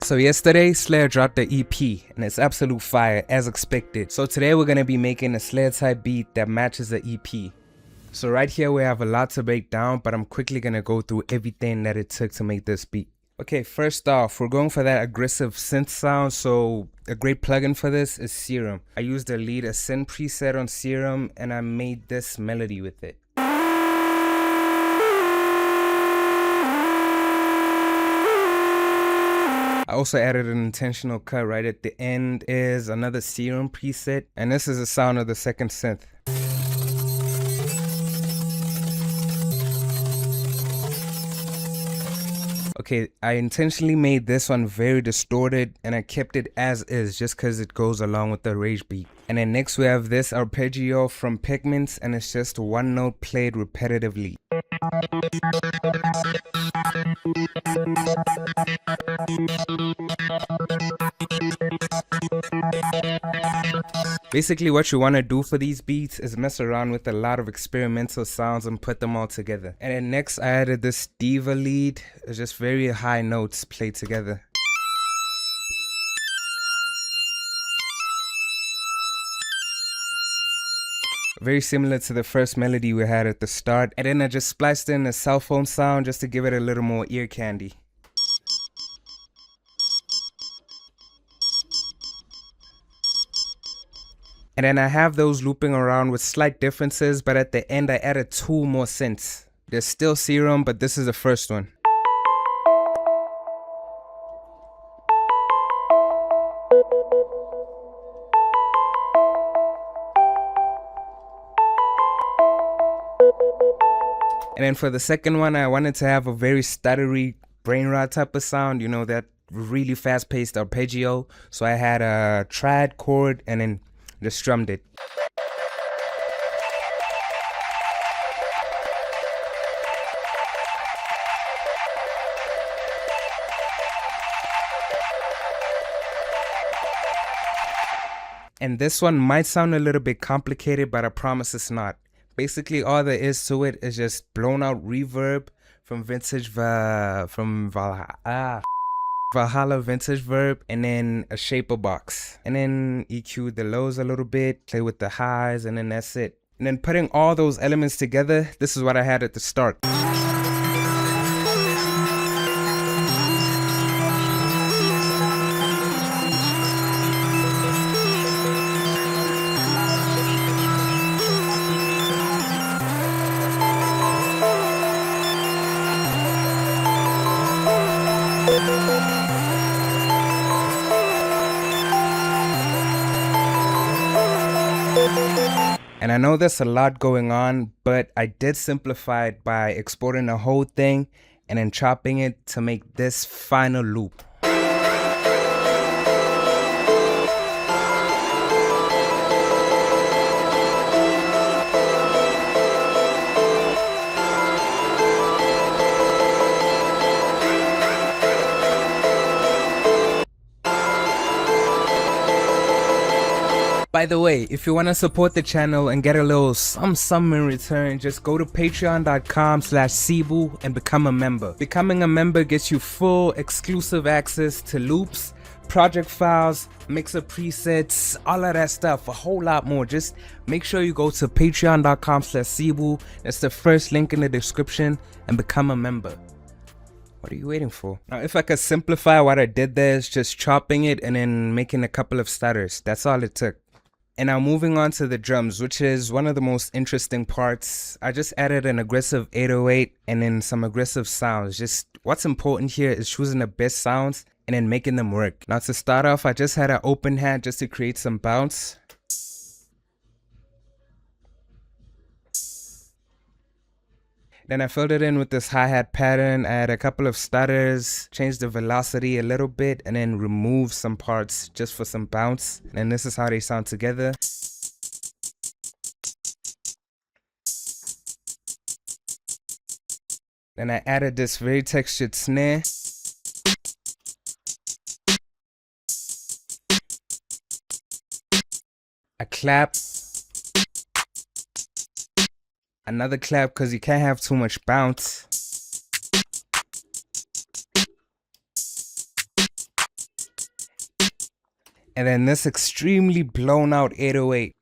So yesterday, SLAYR dropped the EP, and it's absolute fire, as expected. So today we're gonna be making a SLAYR type beat that matches the EP. So right here we have a lot to break down, but I'm quickly gonna go through everything that it took to make this beat. Okay, first off, we're going for that aggressive synth sound, so a great plugin for this is Serum. I used the lead ascend preset on Serum, and I made this melody with it. I also added an intentional cut right at the end is another Serum preset, and this is the sound of the second synth. Okay, I intentionally made this one very distorted and I kept it as is just because it goes along with the rage beat. And then next we have this arpeggio from Pigments, and it's just one note played repetitively. Basically what you want to do for these beats is mess around with a lot of experimental sounds and put them all together. And then next I added this diva lead. It's just very high notes played together. Very similar to the first melody we had at the start. And then I just spliced in a cell phone sound just to give it a little more ear candy. And then I have those looping around with slight differences, but at the end I added 2 more synths. There's still Serum, but this is the first one. And then for the second one, I wanted to have a very stuttery brain rot type of sound, you know, that really fast-paced arpeggio. So I had a triad chord and then just strummed it. And this one might sound a little bit complicated, but I promise it's not. Basically, all there is to it is just blown out reverb from Valhalla Vintage Verb, and then a shaper box. And then EQ the lows a little bit, play with the highs, and then that's it. And then putting all those elements together, this is what I had at the start. And I know there's a lot going on, but I did simplify it by exporting the whole thing and then chopping it to make this final loop. By the way, if you want to support the channel and get a little some in return, just go to patreon.com/Cebu and become a member. Becoming a member gets you full exclusive access to loops, project files, mixer presets, all of that stuff, a whole lot more. Just make sure you go to patreon.com/Cebu. That's the first link in the description, and become a member. What are you waiting for? Now, if I could simplify what I did there, is just chopping it and then making a couple of stutters. That's all it took. And now moving on to the drums, which is one of the most interesting parts. I just added an aggressive 808 and then some aggressive sounds. Just what's important here is choosing the best sounds and then making them work. Now to start off, I just had an open hat just to create some bounce. Then I filled it in with this hi-hat pattern. I had a couple of stutters, changed the velocity a little bit, and then removed some parts just for some bounce. And this is how they sound together. Then I added this very textured snare. A clap. Another clap, because you can't have too much bounce. and then this extremely blown out 808.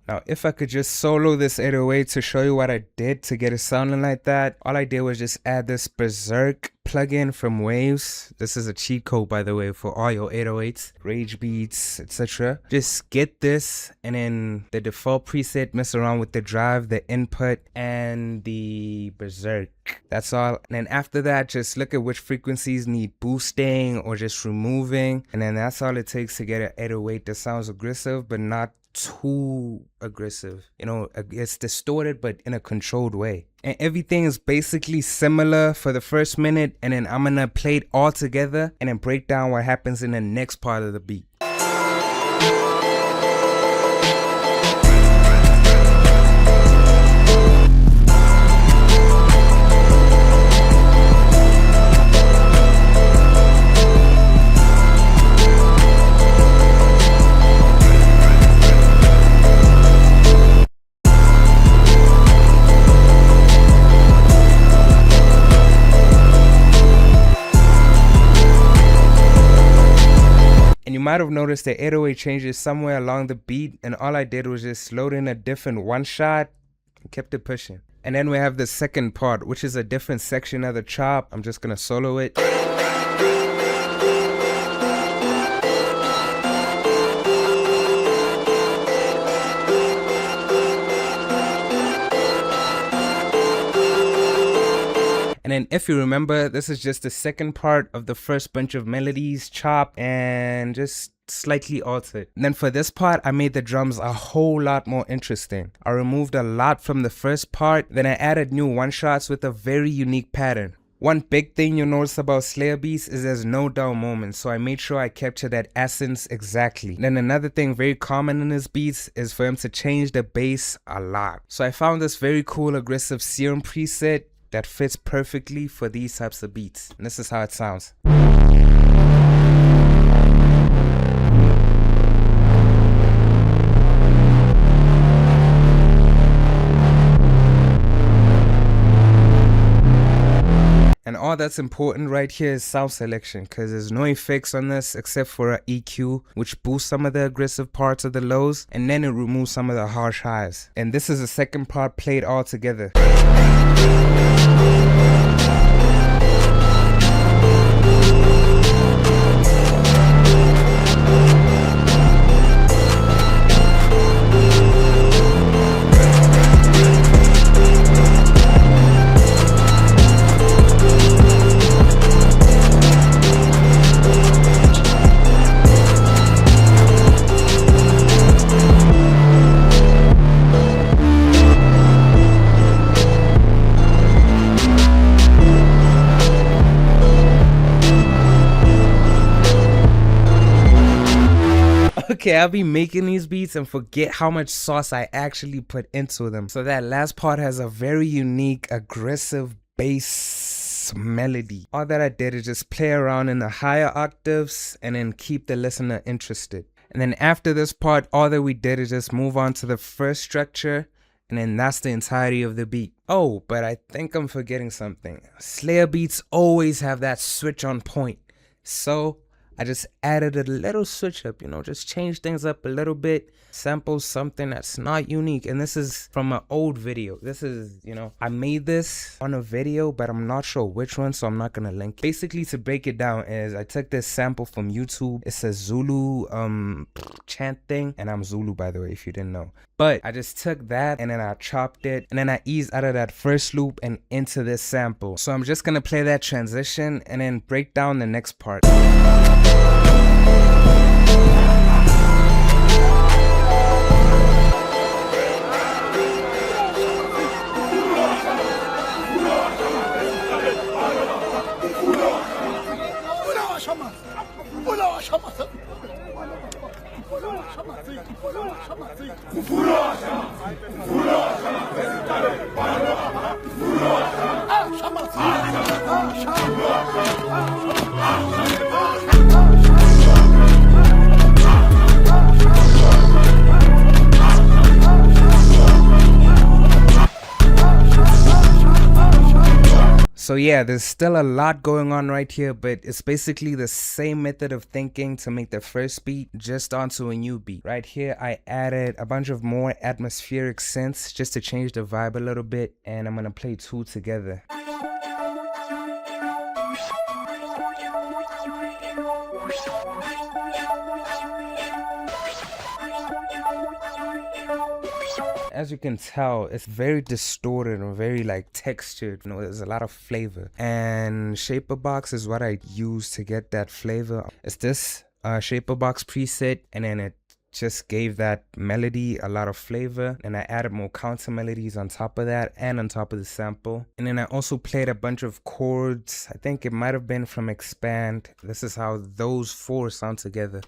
Now, if I could just solo this 808 to show you what I did to get it sounding like that, all I did was just add this Berserk plugin from Waves. This is a cheat code, by the way, for all your 808s, rage beats, etc. Just get this, and then the default preset, mess around with the drive, the input, and the Berserk. That's all. And then after that, just look at which frequencies need boosting or just removing. And then that's all it takes to get an 808 that sounds aggressive, but not too aggressive. You know, it's distorted but in a controlled way, and everything is basically similar for the first minute, and then I'm gonna play it all together and then break down what happens in the next part of the beat. And you might have noticed the 808 changes somewhere along the beat, and all I did was just load in a different one shot and kept it pushing. And then we have the second part, which is a different section of the chop. I'm just gonna solo it. And then if you remember, this is just the second part of the first bunch of melodies chopped and just slightly altered. And then for this part, I made the drums a whole lot more interesting. I removed a lot from the first part, then I added new one-shots with a very unique pattern. One big thing you'll notice about SLAYR beats is there's no dull moments, so I made sure I captured that essence exactly. Then another thing very common in his beats is for him to change the bass a lot. So I found this very cool aggressive serum preset that fits perfectly for these types of beats, and this is how it sounds. And all that's important right here is sound selection, because there's no effects on this except for an EQ, which boosts some of the aggressive parts of the lows, and then it removes some of the harsh highs. And this is the second part played all together. Okay, I'll be making these beats and forget how much sauce I actually put into them. So that last part has a very unique, aggressive bass melody. All that I did is just play around in the higher octaves and then keep the listener interested. And then after this part, all that we did is just move on to the first structure, and then that's the entirety of the beat. Oh, but I think I'm forgetting something. SLAYR beats always have that switch on point. So I just added a little switch up, you know, just change things up a little bit, sample something that's not unique. And this is from an old video. This is, you know, I made this on a video, but I'm not sure which one, so I'm not gonna link it. Basically, to break it down is I took this sample from YouTube. It's a Zulu chant thing, and I'm Zulu, by the way, if you didn't know. But I just took that and then I chopped it, and then I eased out of that first loop and into this sample. So I'm just gonna play that transition and then break down the next part. So yeah, there's still a lot going on right here, but it's basically the same method of thinking to make the first beat just onto a new beat. Right here, I added a bunch of more atmospheric synths just to change the vibe a little bit, and I'm gonna play two together. As you can tell, it's very distorted and very like textured, you know, there's a lot of flavor. And Shaper Box is what I use to get that flavor. It's this Shaper Box preset, and then it just gave that melody a lot of flavor, and I added more counter melodies on top of that and on top of the sample. And then I also played a bunch of chords. I think it might have been from Expand. This is how those four sound together.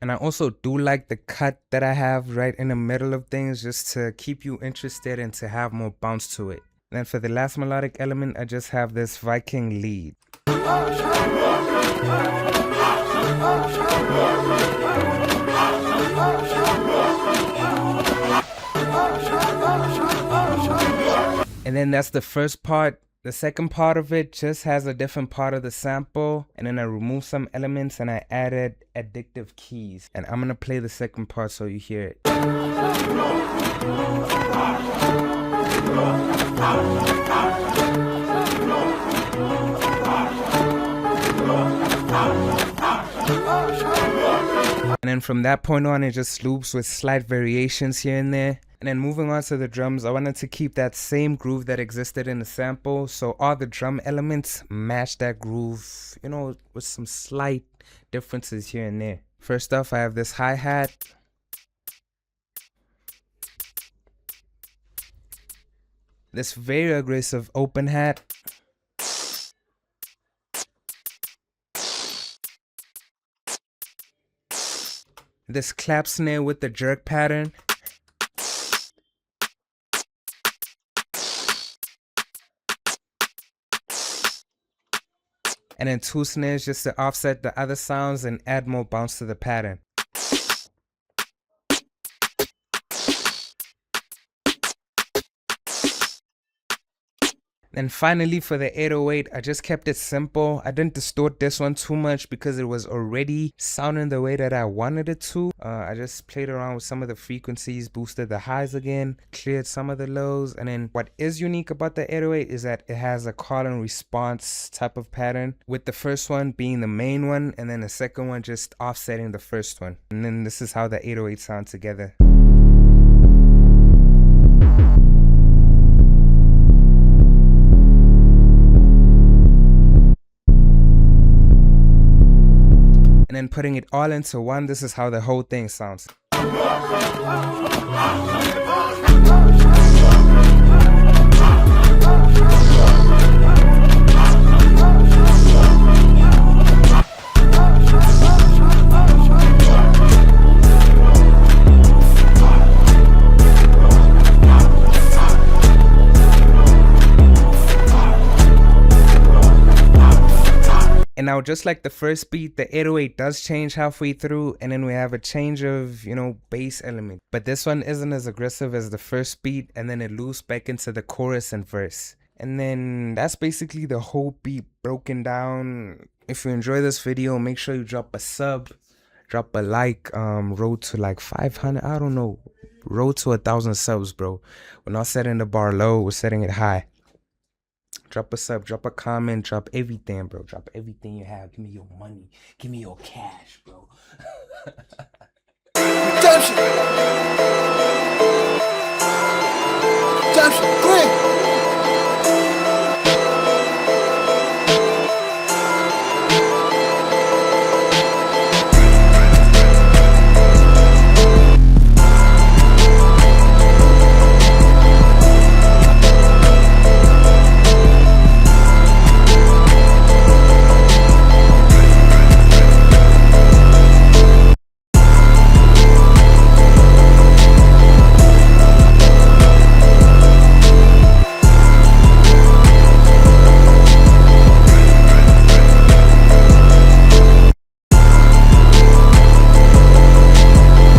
And I also do like the cut that I have right in the middle of things, just to keep you interested and to have more bounce to it. And then for the last melodic element, I just have this Viking lead. And then that's the first part. The second part of it just has a different part of the sample, and then I removed some elements and I added addictive keys. And I'm gonna play the second part so you hear it. And then from that point on, it just loops with slight variations here and there. And then moving on to the drums, I wanted to keep that same groove that existed in the sample, so all the drum elements match that groove, you know, with some slight differences here and there. First off, I have this hi-hat. This very aggressive open hat. This clap snare with the jerk pattern. And then two snares just to offset the other sounds and add more bounce to the pattern. And finally for the 808, I just kept it simple. I didn't distort this one too much because it was already sounding the way that I wanted it to. I just played around with some of the frequencies, boosted the highs again, cleared some of the lows. And then what is unique about the 808 is that it has a call and response type of pattern, with the first one being the main one and then the second one just offsetting the first one. And then this is how the 808 sounds together. And then putting it all into one, this is how the whole thing sounds. And now, just like the first beat, the 808 does change halfway through, and then we have a change of, you know, bass element. But this one isn't as aggressive as the first beat, and then it loops back into the chorus and verse. And then that's basically the whole beat broken down. If you enjoy this video, make sure you drop a sub, drop a like. Road to like 500, I don't know, road to 1,000 subs, bro. We're not setting the bar low, we're setting it high. Drop a sub, drop a comment, drop everything, bro. Drop everything you have. Give me your money. Give me your cash, bro. Redemption.